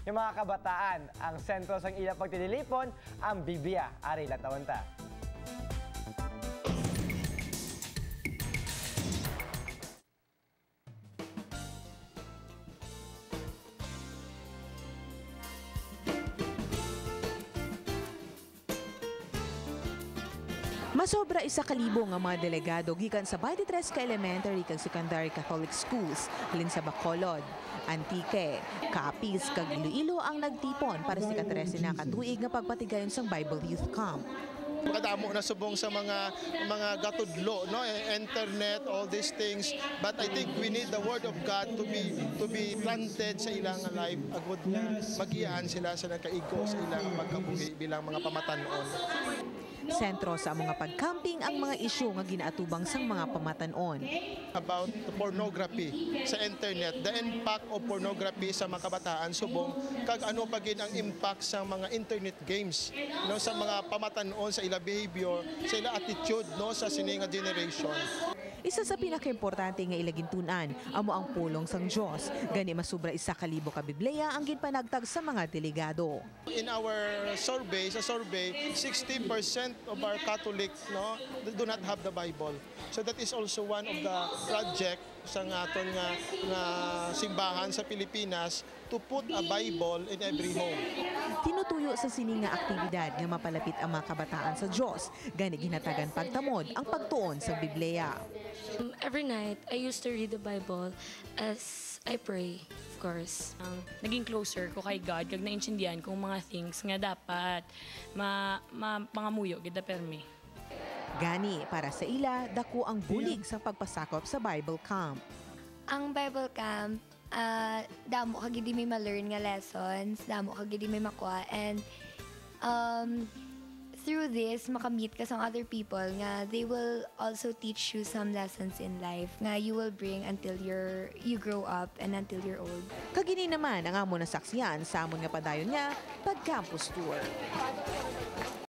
yung mga kabataan. Ang sentro sang ila pagtililipon, ang Biblia. Ari latawanta. Masobra 1,000 nga mga delegado gikan sa 23 ka elementary kag secondary Catholic schools halin sa Bacolod, Antique, Capiz kag Iloilo ang nagtipon para sa ika-13 na katuig nga pagpatigayon sang Bible Youth Camp. Makadamo na subong sa mga gatudlo, no, internet, all these things, but I think we need the word of God to be planted sa ilang life agud nga mag-iyaan sila sa nakaigo sa ilang pagkabuhi bilang mga pamatanon. Sentro sa mga pagcamping ang mga isyu nga ginaatubang sang mga pamatanon. About pornography sa internet, the impact of pornography sa mga kabataan subong kag ano pagin ang impact sa mga internet games, no, sa mga pamatanon sa ila behavior, sa ila attitude, no, sa sininga generation. Isa sa pinakaimportante nga ilagintunan amo ang pulong sang Dios. Gani masubra 1,000 ka Biblia ang ginpanagtag sa mga delegado. In our survey, 60% of our Catholics, no, do not have the Bible. So that is also one of the project sa aton nga simbahan sa Pilipinas to put a Bible in every home. Tinutuyo sa sining nga aktibidad nga mapalapit ang mga kabataan sa Dios. Gani ginatagan pagtamod ang pagtuon sa Biblia. Every night, I used to read the Bible as I pray, of course. Naging closer ko kay God, kag naintindihan kong mga things nga dapat pangamuyo, gida permi. Gani, para sa ila, dako ang bulig sa pagpasakop sa Bible Camp. Ang Bible Camp, damo ka gidi may ma-learn nga lessons, damo ka gidi may makuha, and through this, makamit ka sa other people nga they will also teach you some lessons in life nga you will bring until you grow up and until you're old. Kagini naman ang amo na saksiyan sa amon nga padayon nga pag-campus tour.